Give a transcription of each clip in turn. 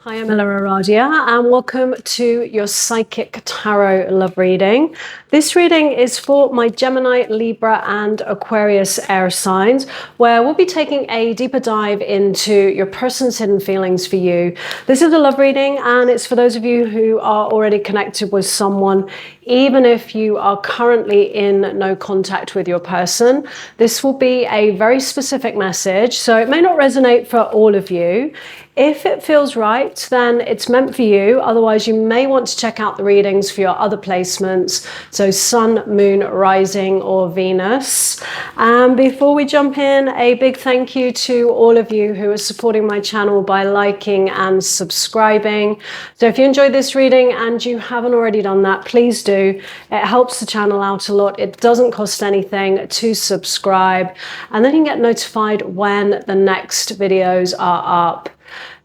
Hi, I'm EllaAradia and welcome to your Psychic Tarot love reading. This reading is for my Gemini, Libra and Aquarius air signs, where we'll be taking a deeper dive into your person's hidden feelings for you. This is a love reading and it's for those of you who are already connected with someone, even if you are currently in no contact with your person. This will be a very specific message, so it may not resonate for all of you. If it feels right, then it's meant for you. Otherwise, you may want to check out the readings for your other placements. So Sun, Moon, Rising, or Venus. And before we jump in, a big thank you to all of you who are supporting my channel by liking and subscribing. So if you enjoyed this reading and you haven't already done that, please do. It helps the channel out a lot. It doesn't cost anything to subscribe. And then you can get notified when the next videos are up.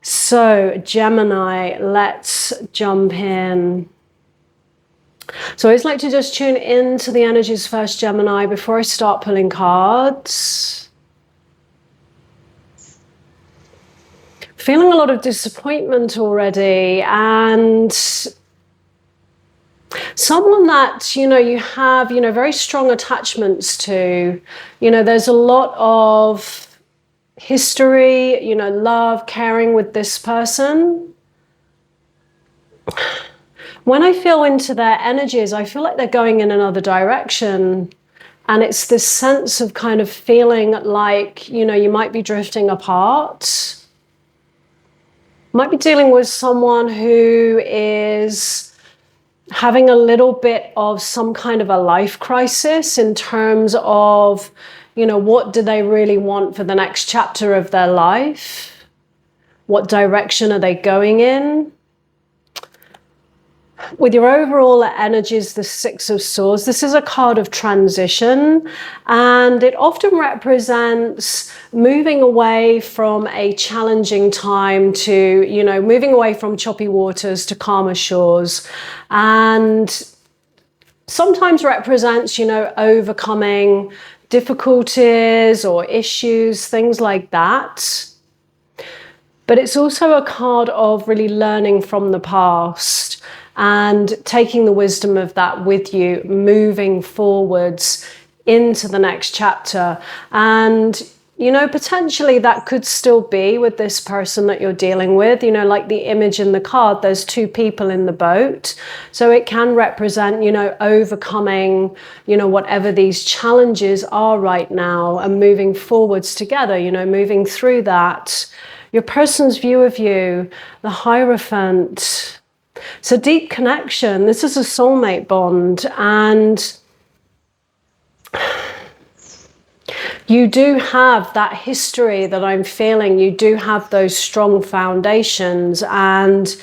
So Gemini, let's jump in. So I always like to just tune into the energies first, Gemini, before I start pulling cards. Feeling a lot of disappointment already, and someone that, you have, very strong attachments to. There's a lot of history, love, caring with this person. When I feel into their energies, I feel like they're going in another direction. And it's this sense of kind of feeling like, you might be drifting apart. Might be dealing with someone who is having a little bit of some kind of a life crisis in terms of, what do they really want for the next chapter of their life? What direction are they going in? With your overall energies, the Six of Swords, this is a card of transition, and it often represents moving away from a challenging time to, moving away from choppy waters to calmer shores, and sometimes represents, overcoming difficulties or issues, things like that. But it's also a card of really learning from the past and taking the wisdom of that with you, moving forwards into the next chapter. And, potentially that could still be with this person that you're dealing with, like the image in the card, there's two people in the boat. So it can represent, overcoming, whatever these challenges are right now and moving forwards together, moving through that. Your person's view of you, the Hierophant. So deep connection, this is a soulmate bond, and you do have that history that I'm feeling. You do have those strong foundations, and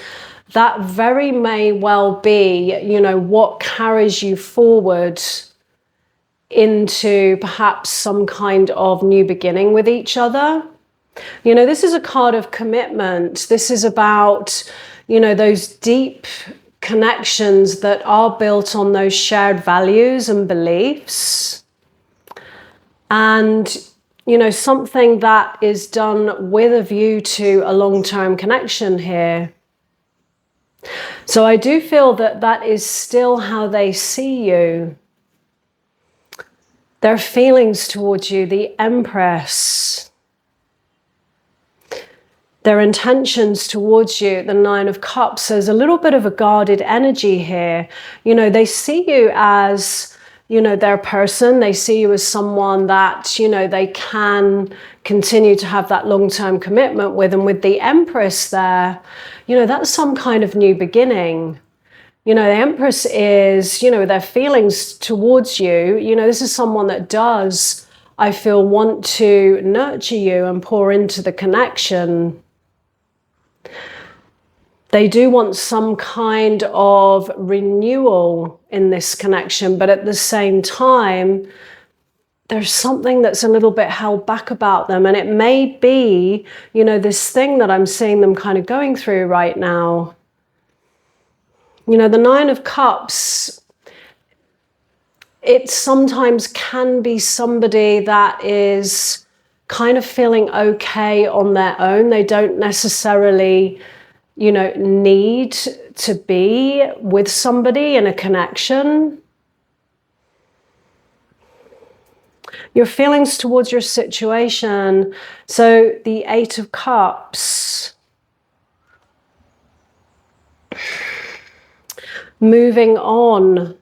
that very may well be, what carries you forward into perhaps some kind of new beginning with each other. This is a card of commitment. This is about, those deep connections that are built on those shared values and beliefs. And, something that is done with a view to a long-term connection here. So I do feel that that is still how they see you. Their feelings towards you, the Empress. Their intentions towards you, the Nine of Cups. There's a little bit of a guarded energy here. They see you as, their person. They see you as someone that, they can continue to have that long-term commitment with. And with the Empress there, that's some kind of new beginning. The Empress is, their feelings towards you. This is someone that does, I feel, want to nurture you and pour into the connection. They do want some kind of renewal in this connection, but at the same time, there's something that's a little bit held back about them. And it may be, this thing that I'm seeing them kind of going through right now. The Nine of Cups, it sometimes can be somebody that is kind of feeling okay on their own. They don't necessarily you know, need to be with somebody in a connection. Your feelings towards your situation. So the Eight of Cups. Moving on.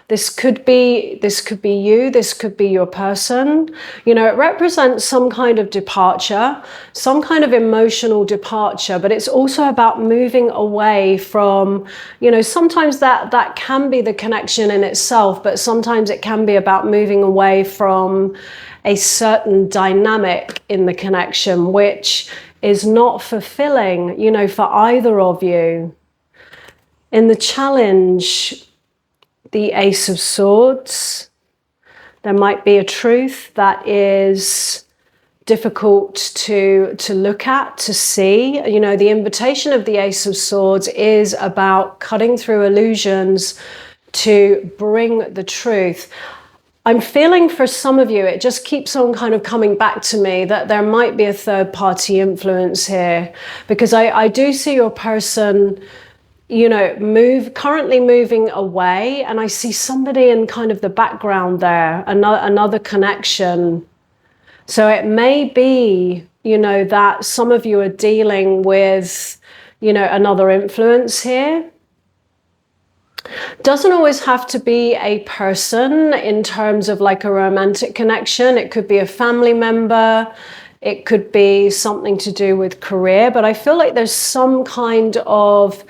This could be you, this could be your person. You know, it represents some kind of departure, some kind of emotional departure, but it's also about moving away from, you know, sometimes that can be the connection in itself, but sometimes it can be about moving away from a certain dynamic in the connection, which is not fulfilling, you know, for either of you. In the Challenge, the Ace of Swords, there might be a truth that is difficult to look at, to see. You know, the invitation of the Ace of Swords is about cutting through illusions to bring the truth. I'm feeling for some of you, it just keeps on kind of coming back to me that there might be a third party influence here, because I do see your person, you know, currently moving away, and I see somebody in kind of the background there, another connection. So it may be, you know, that some of you are dealing with, you know, another influence here. Doesn't always have to be a person in terms of like a romantic connection. It could be a family member. It could be something to do with career, but I feel like there's some kind of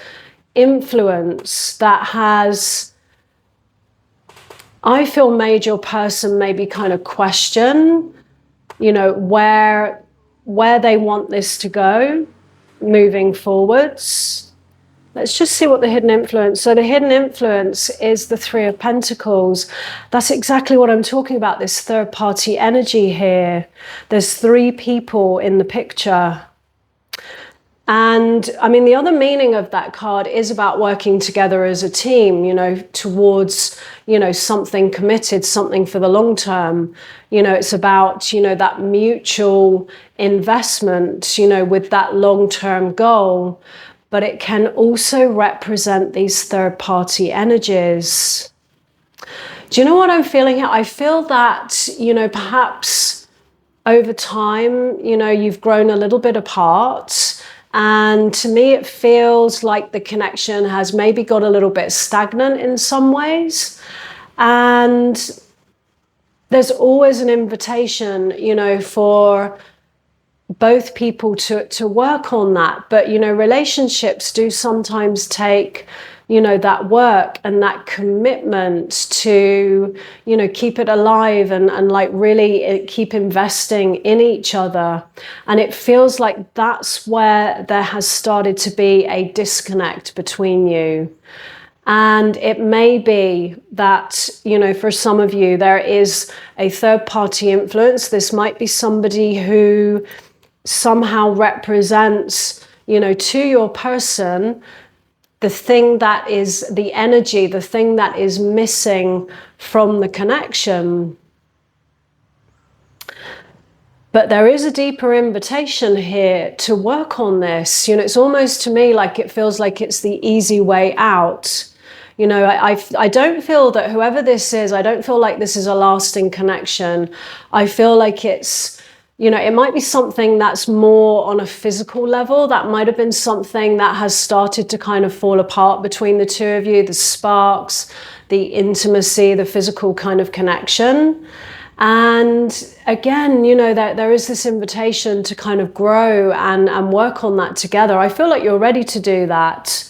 influence that has, I feel, made your person maybe kind of question, you know, where they want this to go moving forwards. Let's just see what the hidden influence. So the hidden influence is the Three of Pentacles. That's exactly what I'm talking about, this third party energy here. There's three people in the picture. And I mean, the other meaning of that card is about working together as a team, you know, towards, you know, something committed, something for the long term. You know, it's about, you know, that mutual investment, you know, with that long-term goal. But it can also represent these third-party energies. Do you know what I'm feeling here? I feel that, you know, perhaps over time, you know, you've grown a little bit apart. And to me, it feels like the connection has maybe got a little bit stagnant in some ways. And there's always an invitation, you know, for both people to work on that. But, you know, relationships do sometimes take, you know, that work and that commitment to, you know, keep it alive and like really keep investing in each other. And it feels like that's where there has started to be a disconnect between you. And it may be that, you know, for some of you, there is a third party influence. This might be somebody who somehow represents, you know, to your person, the thing that is the energy, the thing that is missing from the connection. But there is a deeper invitation here to work on this. You know, it's almost to me like it feels like it's the easy way out. You know, I don't feel that whoever this is, I don't feel like this is a lasting connection. I feel like it's, you know, it might be something that's more on a physical level. That might have been something that has started to kind of fall apart between the two of you, the sparks, the intimacy, the physical kind of connection. And again, you know, there is this invitation to kind of grow and work on that together. I feel like you're ready to do that.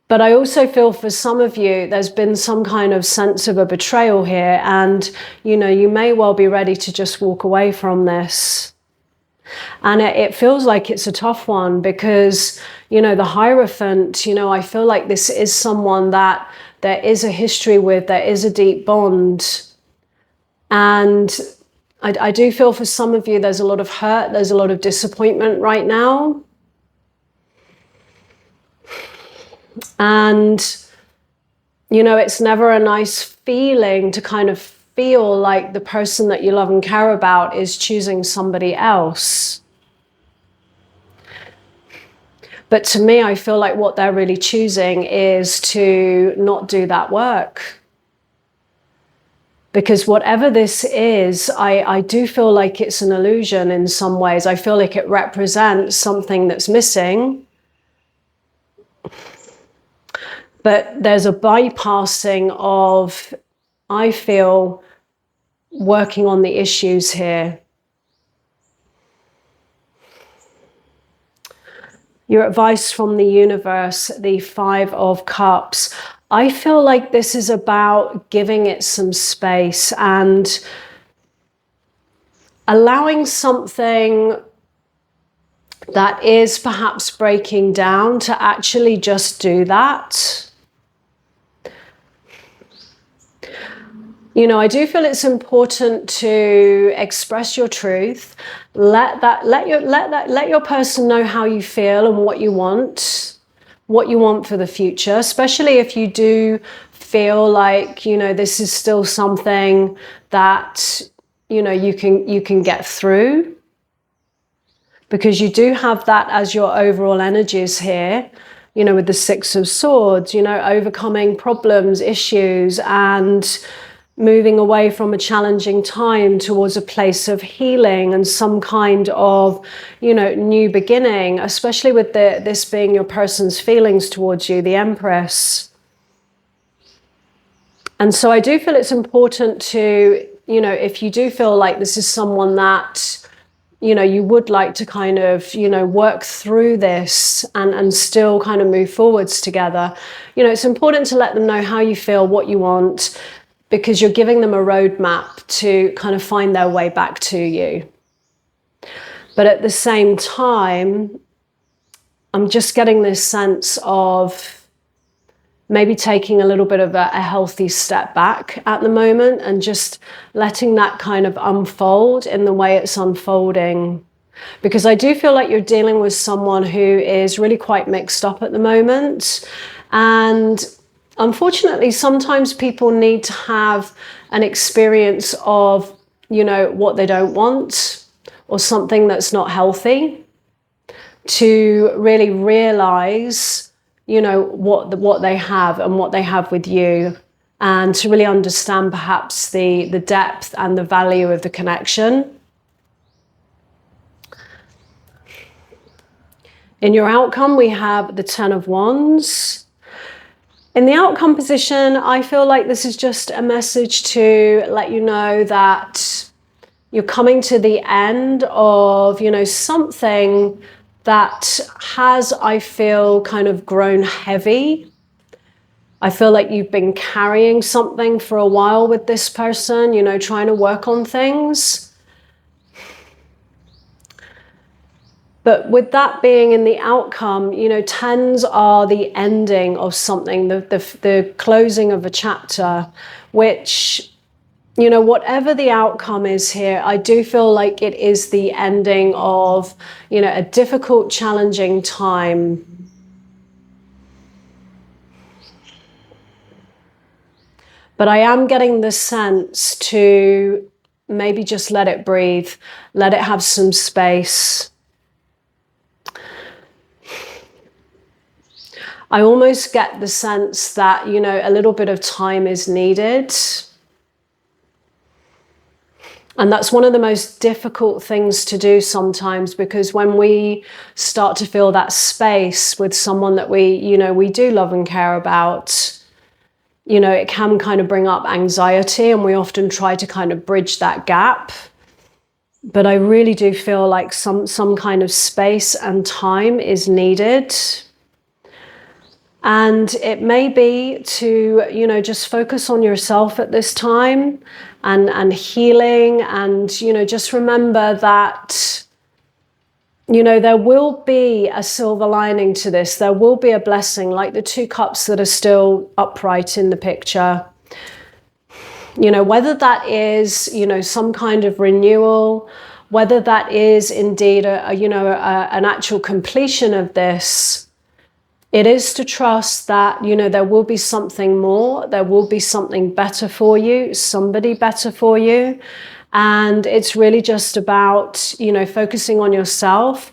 But I also feel for some of you, there's been some kind of sense of a betrayal here. And, you know, you may well be ready to just walk away from this. And it feels like it's a tough one because, you know, the Hierophant, you know, I feel like this is someone that there is a history with, there is a deep bond. And I do feel for some of you, there's a lot of hurt, there's a lot of disappointment right now. And, you know, it's never a nice feeling to kind of feel like the person that you love and care about is choosing somebody else. But to me, I feel like what they're really choosing is to not do that work. Because whatever this is, I do feel like it's an illusion in some ways. I feel like it represents something that's missing. But there's a bypassing of, I feel, working on the issues here. Your advice from the universe, the 5 of Cups. I feel like this is about giving it some space and allowing something that is perhaps breaking down to actually just do that. You know, I do feel it's important to express your truth. Let your person know how you feel and what you want for the future, especially if you do feel like, you know, this is still something that, you know, you can get through, because you do have that as your overall energies here, you know, with the 6 of Swords, you know, overcoming problems, issues, and moving away from a challenging time towards a place of healing and some kind of, you know, new beginning, especially with this being your person's feelings towards you, the Empress. And so I do feel it's important to, you know, if you do feel like this is someone that, you know, you would like to kind of, you know, work through this and still kind of move forwards together, you know, it's important to let them know how you feel, what you want, because you're giving them a roadmap to kind of find their way back to you. But at the same time, I'm just getting this sense of maybe taking a little bit of a healthy step back at the moment and just letting that kind of unfold in the way it's unfolding. Because I do feel like you're dealing with someone who is really quite mixed up at the moment. And unfortunately, sometimes people need to have an experience of, you know, what they don't want or something that's not healthy to really realize, you know, what they have and what they have with you, and to really understand perhaps the depth and the value of the connection. In your outcome, we have the 10 of Wands. In the outcome position, I feel like this is just a message to let you know that you're coming to the end of, you know, something that has, I feel, kind of grown heavy. I feel like you've been carrying something for a while with this person, you know, trying to work on things. But with that being in the outcome, you know, 10s are the ending of something, the closing of a chapter, which, you know, whatever the outcome is here, I do feel like it is the ending of, you know, a difficult, challenging time. But I am getting the sense to maybe just let it breathe, let it have some space. I almost get the sense that, you know, a little bit of time is needed. And that's one of the most difficult things to do sometimes, because when we start to feel that space with someone that we, you know, we do love and care about, you know, it can kind of bring up anxiety, and we often try to kind of bridge that gap. But I really do feel like some kind of space and time is needed. And it may be to, you know, just focus on yourself at this time and healing. And, you know, just remember that, you know, there will be a silver lining to this. There will be a blessing, like the 2 cups that are still upright in the picture. You know, whether that is, you know, some kind of renewal, whether that is indeed an actual completion of this. It is to trust that, you know, there will be something more, there will be something better for you, somebody better for you. And it's really just about, you know, focusing on yourself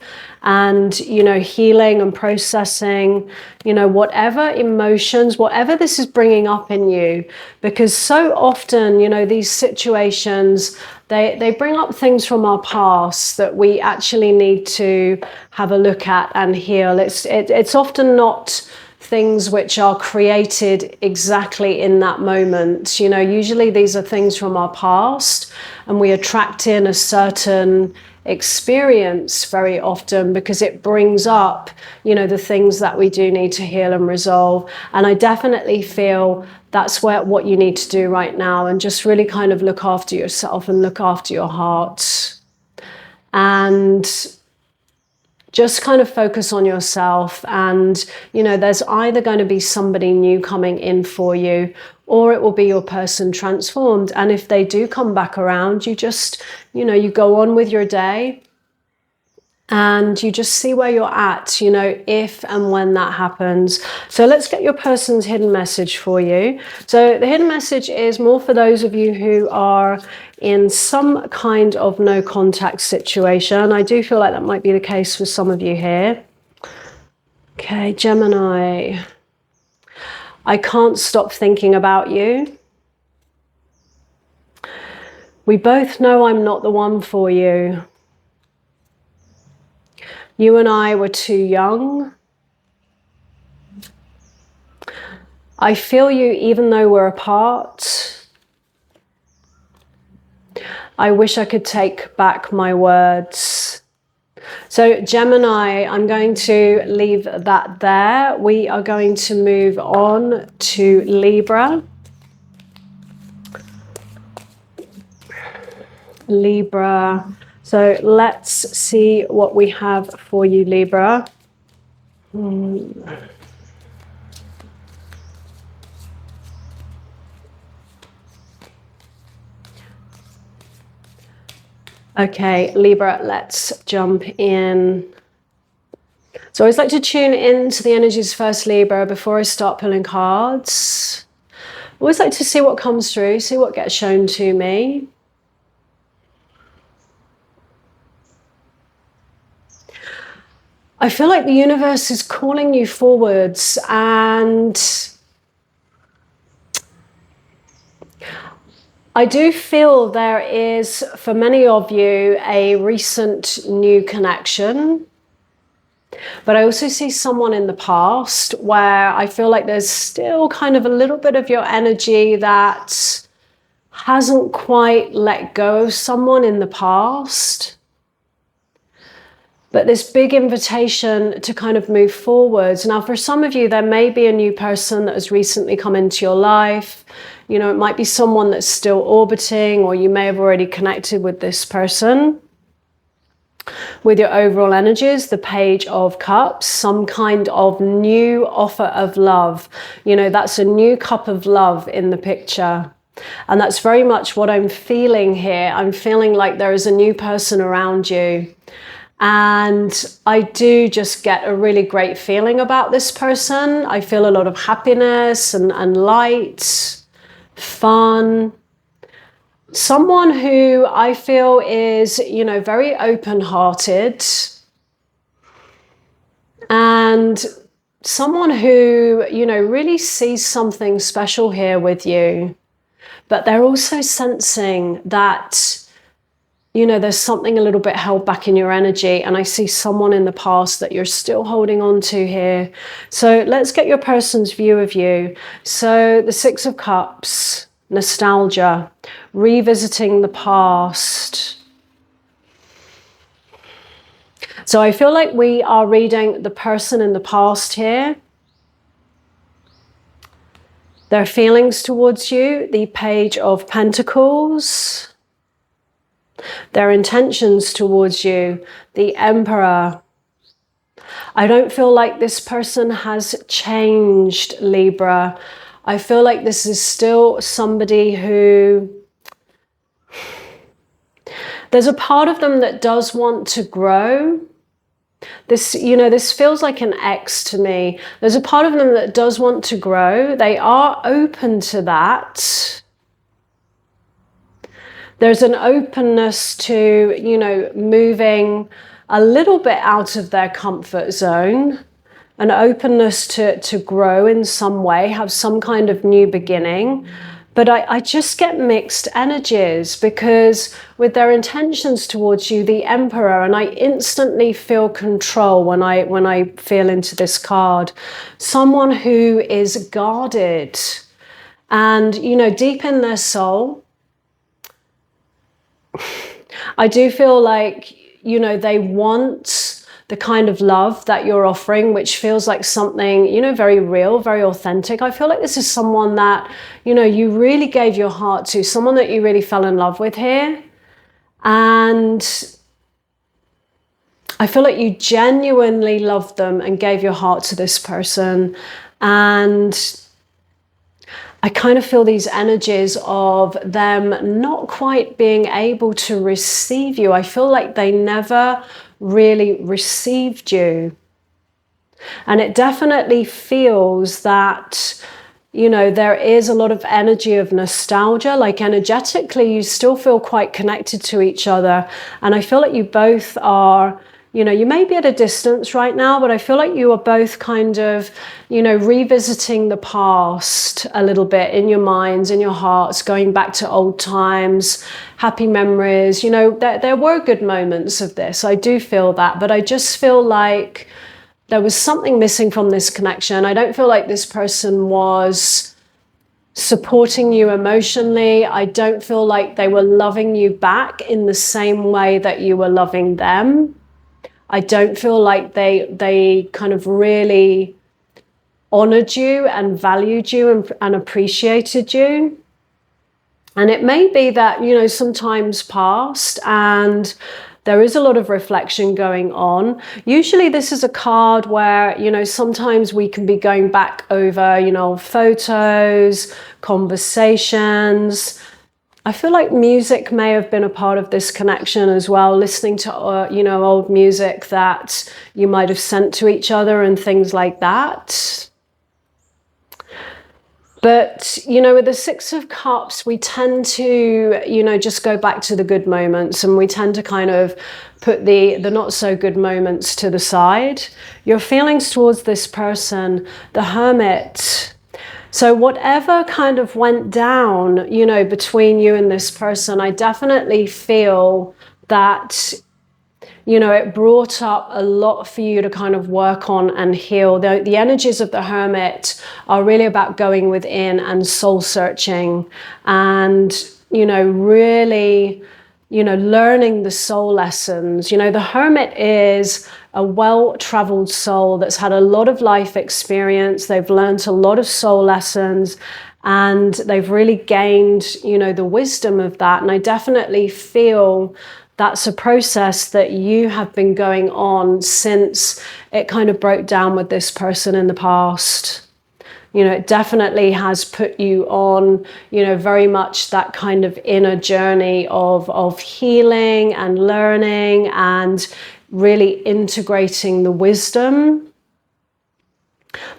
and, you know, healing and processing, you know, whatever emotions, whatever this is bringing up in you. Because so often, you know, these situations, they bring up things from our past that we actually need to have a look at and heal. It's often not things which are created exactly in that moment. You know, usually these are things from our past, and we attract in a certain experience very often because it brings up, you know, the things that we do need to heal and resolve. And I definitely feel that's what you need to do right now, and just really kind of look after yourself and look after your heart. And just kind of focus on yourself. And, you know, there's either going to be somebody new coming in for you, or it will be your person transformed. And if they do come back around, you just, you know, you go on with your day and you just see where you're at, you know, if and when that happens. So let's get your person's hidden message for you. So the hidden message is more for those of you who are in some kind of no contact situation. I do feel like that might be the case for some of you here. Okay, Gemini. I can't stop thinking about you. We both know I'm not the one for you. You and I were too young. I feel you even though we're apart. I wish I could take back my words. So Gemini, I'm going to leave that there. We are going to move on to Libra. Libra. So let's see what we have for you, Libra. Okay, Libra, let's jump in. So I always like to tune into the energies first, Libra, before I start pulling cards. I always like to see what comes through, see what gets shown to me. I feel like the universe is calling you forwards, and I do feel there is, for many of you, a recent new connection. But I also see someone in the past where I feel like there's still kind of a little bit of your energy that hasn't quite let go of someone in the past. But this big invitation to kind of move forwards. Now, for some of you, there may be a new person that has recently come into your life. You know, it might be someone that's still orbiting, or you may have already connected with this person. With your overall energies, the Page of Cups, some kind of new offer of love. You know, that's a new cup of love in the picture. And that's very much what I'm feeling here. I'm feeling like there is a new person around you. And I do just get a really great feeling about this person. I feel a lot of happiness and light, fun. Someone who I feel is, you know, very open-hearted. And someone who, you know, really sees something special here with you. But they're also sensing that, you know, there's something a little bit held back in your energy, and I see someone in the past that you're still holding on to here. So let's get your person's view of you. So the Six of Cups, nostalgia, revisiting the past. So I feel like we are reading the person in the past here. Their feelings towards you, the Page of Pentacles. Their intentions towards you, the Emperor. I don't feel like this person has changed, Libra. I feel like this is still somebody who... There's a part of them that does want to grow. This, you know, this feels like an X to me. There's a part of them that does want to grow. They are open to that. There's an openness to, you know, moving a little bit out of their comfort zone, an openness to grow in some way, have some kind of new beginning. But I just get mixed energies, because with their intentions towards you, the Emperor, and I instantly feel control when I feel into this card. Someone who is guarded and, you know, deep in their soul, I do feel like, you know, they want the kind of love that you're offering, which feels like something, you know, very real, very authentic. I feel like this is someone that, you know, you really gave your heart to, someone that you really fell in love with here. And I feel like you genuinely loved them and gave your heart to this person. And I kind of feel these energies of them not quite being able to receive you. I feel like they never really received you. And it definitely feels that, you know, there is a lot of energy of nostalgia. Like energetically, you still feel quite connected to each other. And I feel like you both are, you know, you may be at a distance right now, but I feel like you are both kind of, you know, revisiting the past a little bit in your minds, in your hearts, going back to old times, happy memories. You know, there were good moments of this. I do feel that, but I just feel like there was something missing from this connection. I don't feel like this person was supporting you emotionally. I don't feel like they were loving you back in the same way that you were loving them. I don't feel like they kind of really honored you and valued you and appreciated you. And it may be that, you know, some time's passed and there is a lot of reflection going on. Usually this is a card where, you know, sometimes we can be going back over, you know, photos, conversations. I feel like music may have been a part of this connection as well, listening to, you know, old music that you might have sent to each other and things like that. But, you know, with the Six of Cups, we tend to, you know, just go back to the good moments, and we tend to kind of put the not so good moments to the side. Your feelings towards this person, the Hermit. So whatever kind of went down, you know, between you and this person, I definitely feel that, you know, it brought up a lot for you to kind of work on and heal. The energies of the Hermit are really about going within and soul searching and, you know, really, you know, learning the soul lessons. You know, the Hermit is a well-traveled soul that's had a lot of life experience. They've learned a lot of soul lessons and they've really gained, you know, the wisdom of that. And I definitely feel that's a process that you have been going on since it kind of broke down with this person in the past. You know, it definitely has put you on, you know, very much that kind of inner journey of healing and learning and really integrating the wisdom.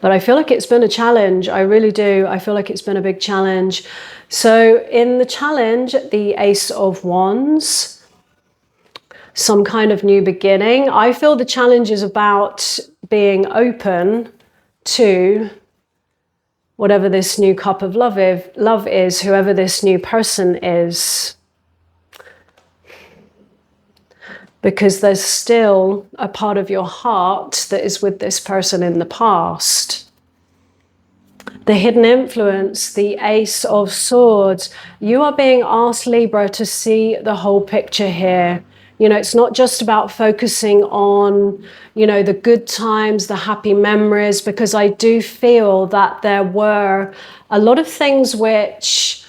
But I feel like it's been a challenge. I really do. I feel like it's been a big challenge. So in the challenge, the Ace of Wands, some kind of new beginning. I feel the challenge is about being open to whatever this new cup of love is, whoever this new person is. Because there's still a part of your heart that is with this person in the past. The hidden influence, the Ace of Swords. You are being asked, Libra, to see the whole picture here. You know, it's not just about focusing on, you know, the good times, the happy memories, because I do feel that there were a lot of things which,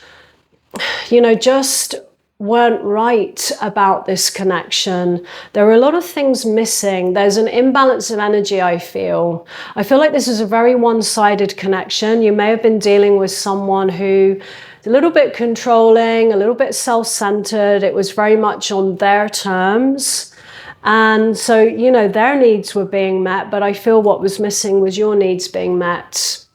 you know, just weren't right about this connection. There are a lot of things missing. There's an imbalance of energy, I feel. I feel like this is a very one-sided connection. You may have been dealing with someone who is a little bit controlling, a little bit self-centered. It was very much on their terms. And so, you know, their needs were being met, but I feel what was missing was your needs being met.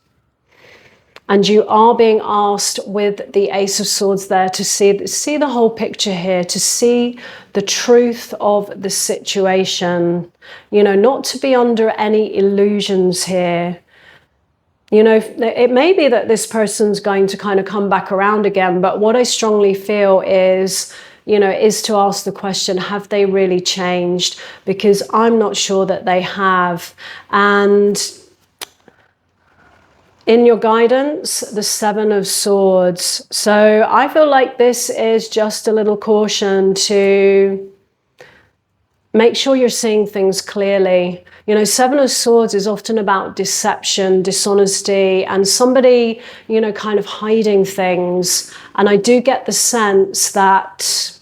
And you are being asked with the Ace of Swords there to see the whole picture here, to see the truth of the situation, you know, not to be under any illusions here. You know, it may be that this person's going to kind of come back around again, but what I strongly feel is, you know, is to ask the question, have they really changed? Because I'm not sure that they have. And in your guidance, the Seven of Swords. So I feel like this is just a little caution to make sure you're seeing things clearly. You know, Seven of Swords is often about deception, dishonesty, and somebody, you know, kind of hiding things. And I do get the sense that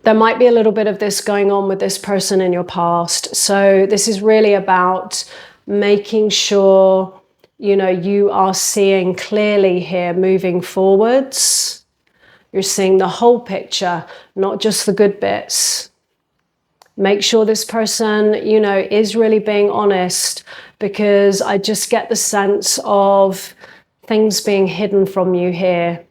there might be a little bit of this going on with this person in your past. So this is really about making sure, you know, you are seeing clearly here moving forwards. You're seeing the whole picture, not just the good bits. Make sure this person, you know, is really being honest, because I just get the sense of things being hidden from you here.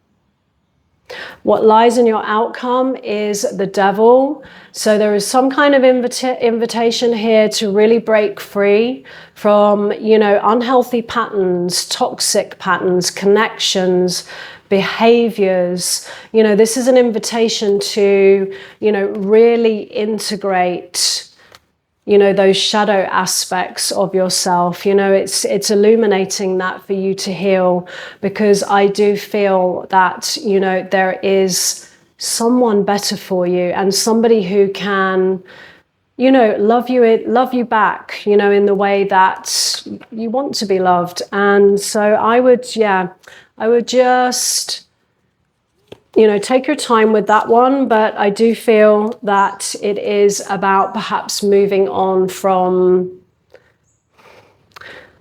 What lies in your outcome is the Devil. So there is some kind of invitation here to really break free from, you know, unhealthy patterns, toxic patterns, connections, behaviors. You know, this is an invitation to, you know, really integrate, you know, those shadow aspects of yourself. You know, it's illuminating that for you to heal, because I do feel that, you know, there is someone better for you, and somebody who can, you know, love you back, you know, in the way that you want to be loved. And so I would just, you know, take your time with that one, but I do feel that it is about perhaps moving on from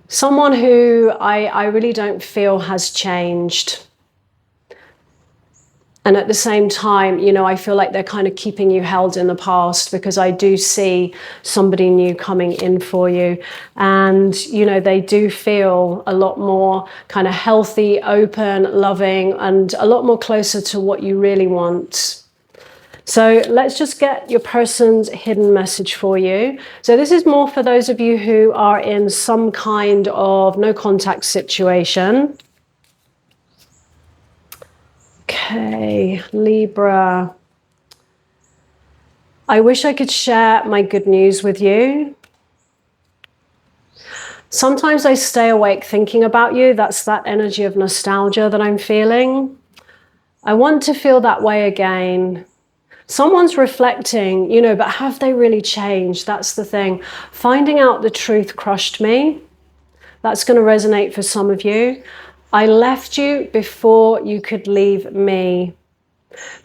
someone who I really don't feel has changed. And at the same time, you know, I feel like they're kind of keeping you held in the past, because I do see somebody new coming in for you. And, you know, they do feel a lot more kind of healthy, open, loving, and a lot more closer to what you really want. So let's just get your person's hidden message for you. So this is more for those of you who are in some kind of no contact situation. Okay, Libra. I wish I could share my good news with you. Sometimes I stay awake thinking about you. That's that energy of nostalgia that I'm feeling. I want to feel that way again. Someone's reflecting, you know, but have they really changed? That's the thing. Finding out the truth crushed me. That's going to resonate for some of you. I left you before you could leave me.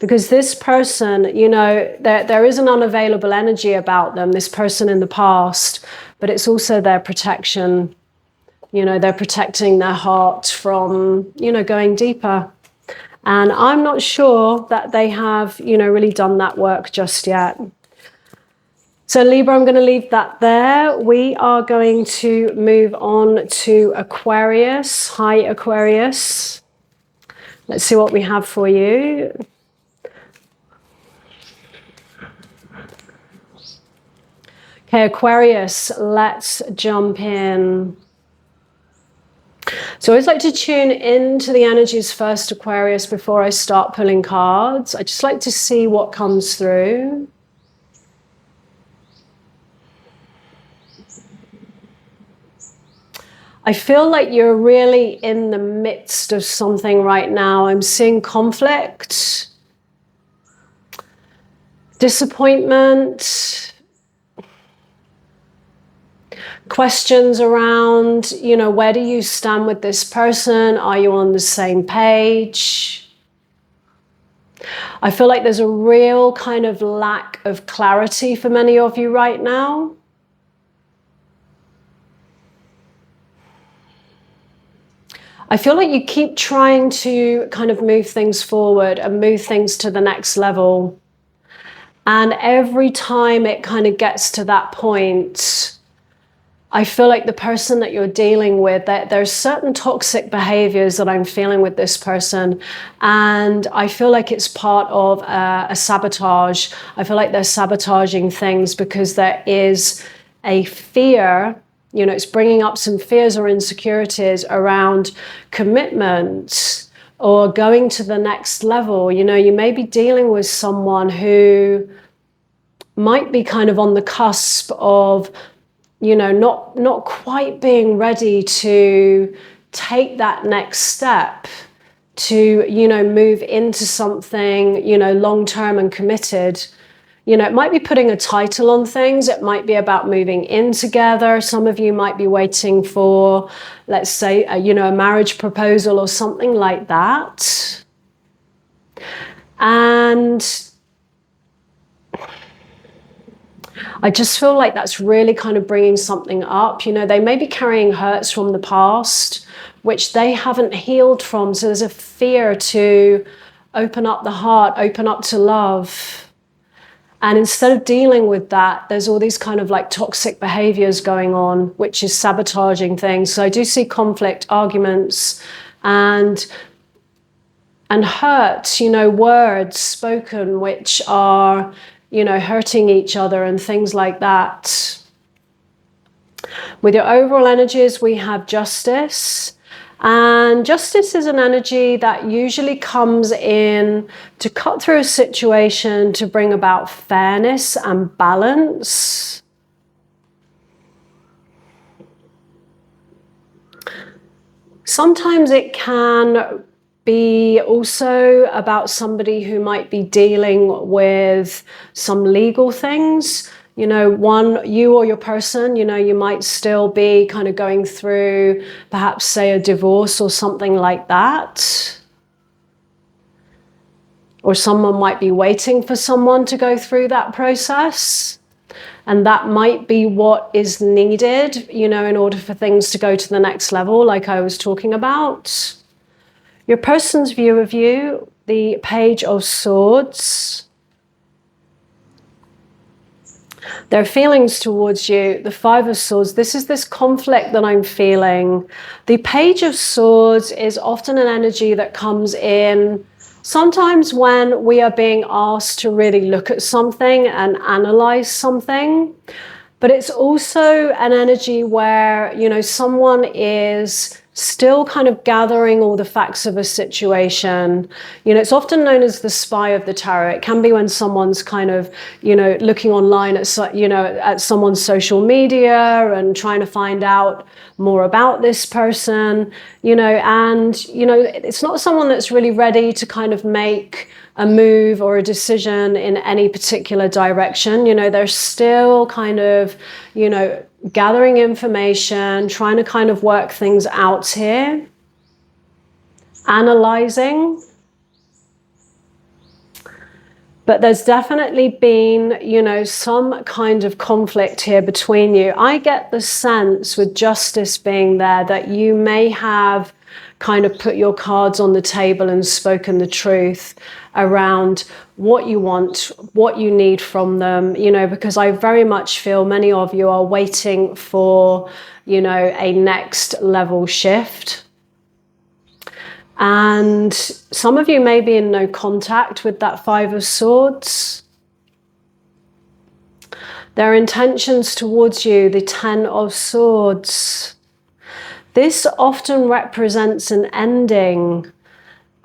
Because this person, you know, there is an unavailable energy about them, this person in the past, but it's also their protection. You know, they're protecting their heart from, you know, going deeper. And I'm not sure that they have, you know, really done that work just yet. So Libra, I'm going to leave that there. We are going to move on to Aquarius. Hi, Aquarius. Let's see what we have for you. Okay, Aquarius, let's jump in. So I always like to tune into the energies first, Aquarius, before I start pulling cards. I just like to see what comes through. I feel like you're really in the midst of something right now. I'm seeing conflict, disappointment, questions around, you know, where do you stand with this person? Are you on the same page? I feel like there's a real kind of lack of clarity for many of you right now. I feel like you keep trying to kind of move things forward and move things to the next level. And every time it kind of gets to that point, I feel like the person that you're dealing with, that there's certain toxic behaviors that I'm feeling with this person. And I feel like it's part of a sabotage. I feel like they're sabotaging things because there is a fear, it's bringing up some fears or insecurities around commitment or going to the next level. You may be dealing with someone who might be kind of on the cusp of not quite being ready to take that next step to, move into something, long-term and committed. It might be putting a title on things. It might be about moving in together. Some of you might be waiting for, let's say, a marriage proposal or something like that. And I just feel like that's really kind of bringing something up. They may be carrying hurts from the past, which they haven't healed from. So there's a fear to open up the heart, open up to love. And instead of dealing with that, there's all these kind of like toxic behaviors going on, which is sabotaging things. So I do see conflict, arguments, and hurt, words spoken, which are hurting each other and things like that. With your overall energies, we have justice. And justice is an energy that usually comes in to cut through a situation, to bring about fairness and balance. Sometimes it can be also about somebody who might be dealing with some legal things. You or your person, you might still be kind of going through perhaps, say, a divorce or something like that. Or someone might be waiting for someone to go through that process. And that might be what is needed, in order for things to go to the next level, like I was talking about. Your person's view of you, the Page of Swords. Their feelings towards you, the Five of Swords. This is this conflict that I'm feeling. The Page of Swords is often an energy that comes in sometimes when we are being asked to really look at something and analyze something. But it's also an energy where, someone is still kind of gathering all the facts of a situation. It's often known as the spy of the tarot. It can be when someone's kind of, looking online at, at someone's social media and trying to find out more about this person, it's not someone that's really ready to kind of make a move or a decision in any particular direction. They're still kind of, gathering information, trying to kind of work things out here, analyzing. But there's definitely been, some kind of conflict here between you. I get the sense, with justice being there, that you may have kind of put your cards on the table and spoken the truth around what you want, what you need from them, because I very much feel many of you are waiting for, a next level shift. And some of you may be in no contact with that Five of Swords. Their intentions towards you, the Ten of Swords. This often represents an ending.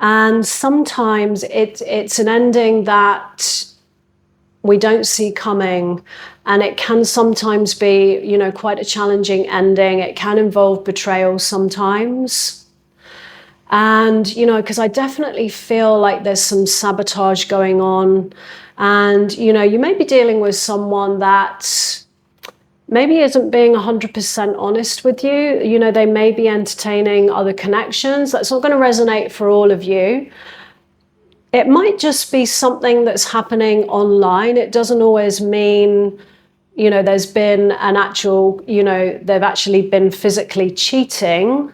And sometimes it's an ending that we don't see coming. And it can sometimes be, quite a challenging ending. It can involve betrayal sometimes. And, because I definitely feel like there's some sabotage going on. And, you may be dealing with someone that maybe isn't being 100% honest with you. They may be entertaining other connections. That's not going to resonate for all of you. It might just be something that's happening online. It doesn't always mean, there's been an actual, they've actually been physically cheating.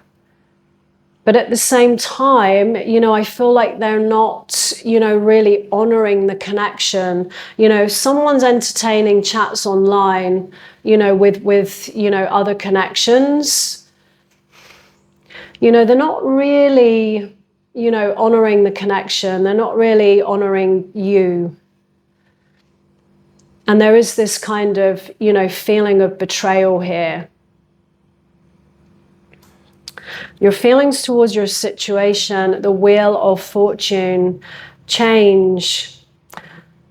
But at the same time, you know, I feel like they're not, you know, really honoring the connection. You know, if someone's entertaining chats online, you know, with you know, other connections, you know, they're not really, you know, honoring the connection. They're not really honoring you. And there is this kind of, you know, feeling of betrayal here. Your feelings towards your situation, the wheel of fortune, change.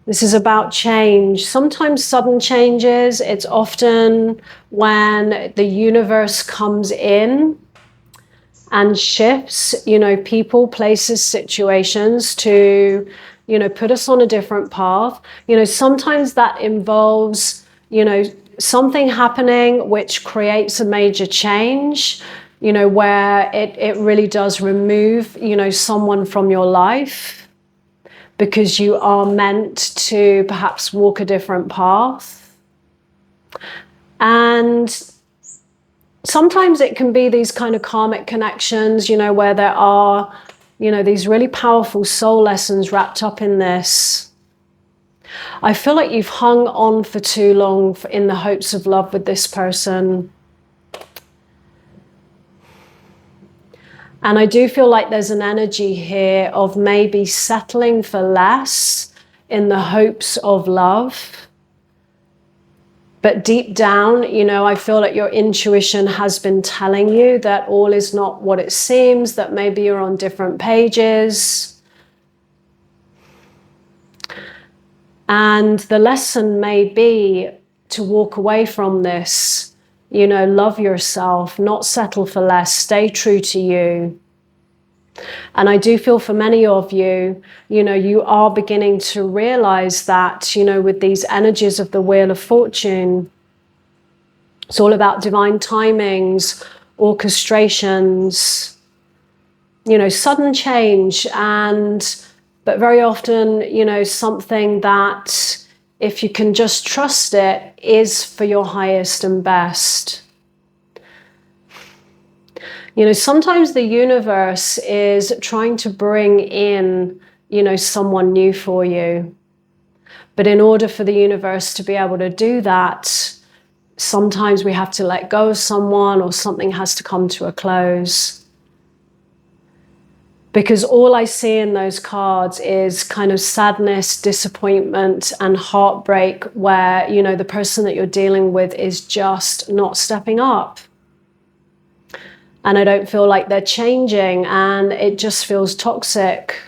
This is about change. Sometimes sudden changes. It's often when the universe comes in and shifts, you know, people, places, situations to, you know, put us on a different path. You know, sometimes that involves, you know, something happening which creates a major change, you know, where it really does remove, you know, someone from your life because you are meant to perhaps walk a different path. And sometimes it can be these kind of karmic connections, you know, where there are, you know, these really powerful soul lessons wrapped up in this. I feel like you've hung on for too long in the hopes of love with this person. And I do feel like there's an energy here of maybe settling for less in the hopes of love. But deep down, you know, I feel like your intuition has been telling you that all is not what it seems, that maybe you're on different pages. And the lesson may be to walk away from this, you know, love yourself, not settle for less, stay true to you. And I do feel for many of you, you know, you are beginning to realize that, you know, with these energies of the Wheel of Fortune, it's all about divine timings, orchestrations, you know, sudden change, but very often, you know, something that, if you can just trust it, is for your highest and best. You know, sometimes the universe is trying to bring in, you know, someone new for you. But in order for the universe to be able to do that, sometimes we have to let go of someone, or something has to come to a close. Because all I see in those cards is kind of sadness, disappointment, and heartbreak, where, you know, the person that you're dealing with is just not stepping up. And I don't feel like they're changing, and it just feels toxic.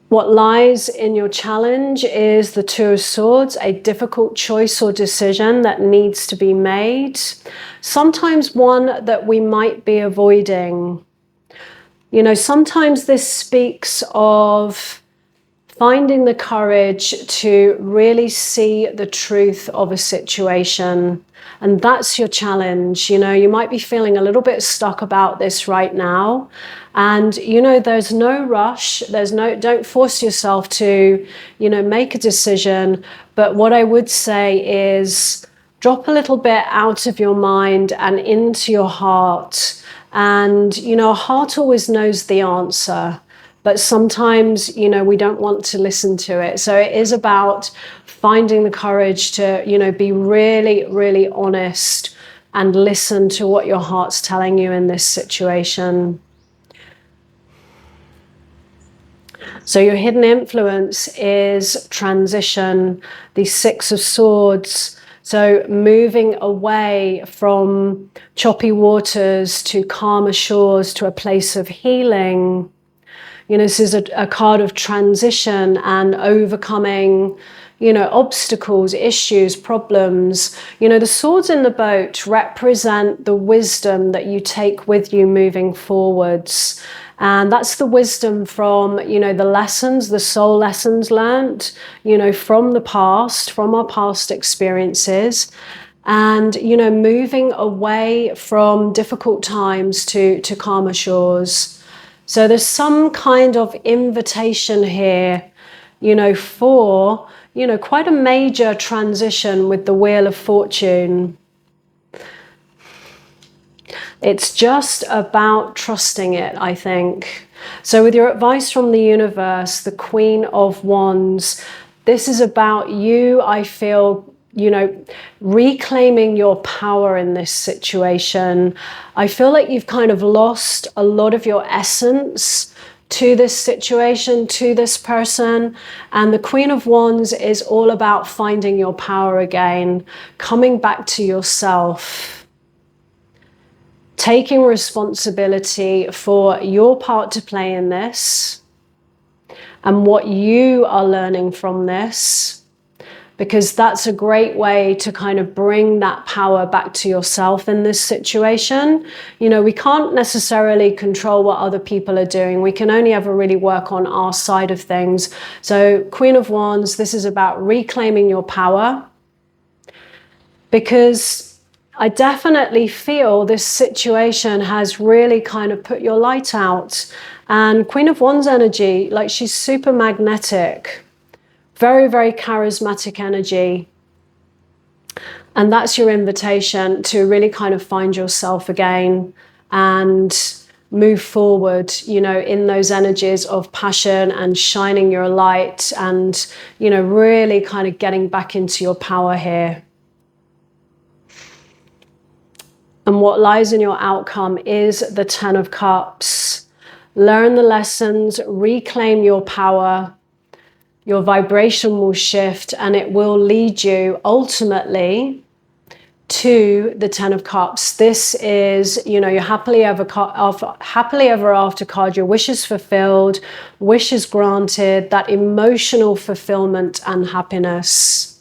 What lies in your challenge is the Two of Swords, a difficult choice or decision that needs to be made. Sometimes one that we might be avoiding. You know, sometimes this speaks of finding the courage to really see the truth of a situation. And that's your challenge. You know, you might be feeling a little bit stuck about this right now. And, you know, there's no rush. Don't force yourself to, you know, make a decision. But what I would say is drop a little bit out of your mind and into your heart. And, you know, a heart always knows the answer. But sometimes, you know, we don't want to listen to it. So it is about finding the courage to, you know, be really, really honest and listen to what your heart's telling you in this situation. So your hidden influence is transition, the Six of Swords. So moving away from choppy waters to calmer shores, to a place of healing. You know, this is a card of transition and overcoming, you know, obstacles, issues, problems. You know, the swords in the boat represent the wisdom that you take with you moving forwards. And that's the wisdom from, you know, the lessons, the soul lessons learned, you know, from the past, from our past experiences. And, you know, moving away from difficult times to calmer shores. So there's some kind of invitation here, you know, for, you know, quite a major transition with the Wheel of Fortune. It's just about trusting it, I think. So with your advice from the universe, the Queen of Wands, this is about you, I feel, you know, reclaiming your power in this situation. I feel like you've kind of lost a lot of your essence to this situation, to this person. And the Queen of Wands is all about finding your power again, coming back to yourself, taking responsibility for your part to play in this and what you are learning from this, because that's a great way to kind of bring that power back to yourself in this situation. You know, we can't necessarily control what other people are doing. We can only ever really work on our side of things. So Queen of Wands, this is about reclaiming your power, because I definitely feel this situation has really kind of put your light out. And Queen of Wands energy, like, she's super magnetic. Very, very charismatic energy. And that's your invitation to really kind of find yourself again and move forward, you know, in those energies of passion and shining your light and, you know, really kind of getting back into your power here. And what lies in your outcome is the Ten of Cups. Learn the lessons, reclaim your power. Your vibration will shift and it will lead you ultimately to the Ten of Cups. This is, you know, your happily ever after card, your wishes fulfilled, wishes granted, that emotional fulfillment and happiness.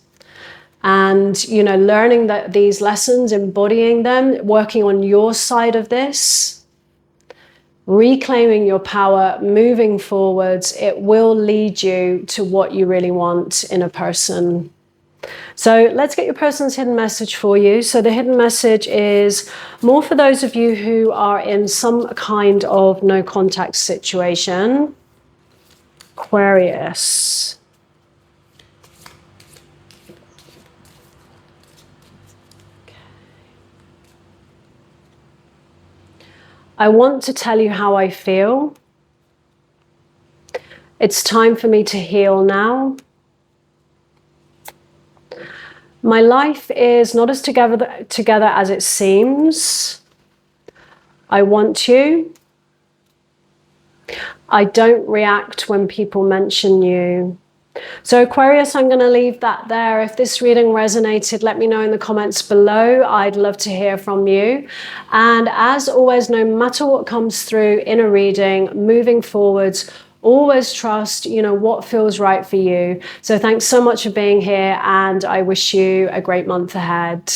And, you know, learning that these lessons, embodying them, working on your side of this, reclaiming your power, moving forwards, it will lead you to what you really want in a person. So let's get your person's hidden message for you. So the hidden message is more for those of you who are in some kind of no contact situation. Aquarius. I want to tell you how I feel. It's time for me to heal now. My life is not as together as it seems. I want you. I don't react when people mention you. So Aquarius, I'm going to leave that there. If this reading resonated, let me know in the comments below. I'd love to hear from you. And as always, no matter what comes through in a reading, moving forwards, always trust, you know, what feels right for you. So thanks so much for being here, and I wish you a great month ahead.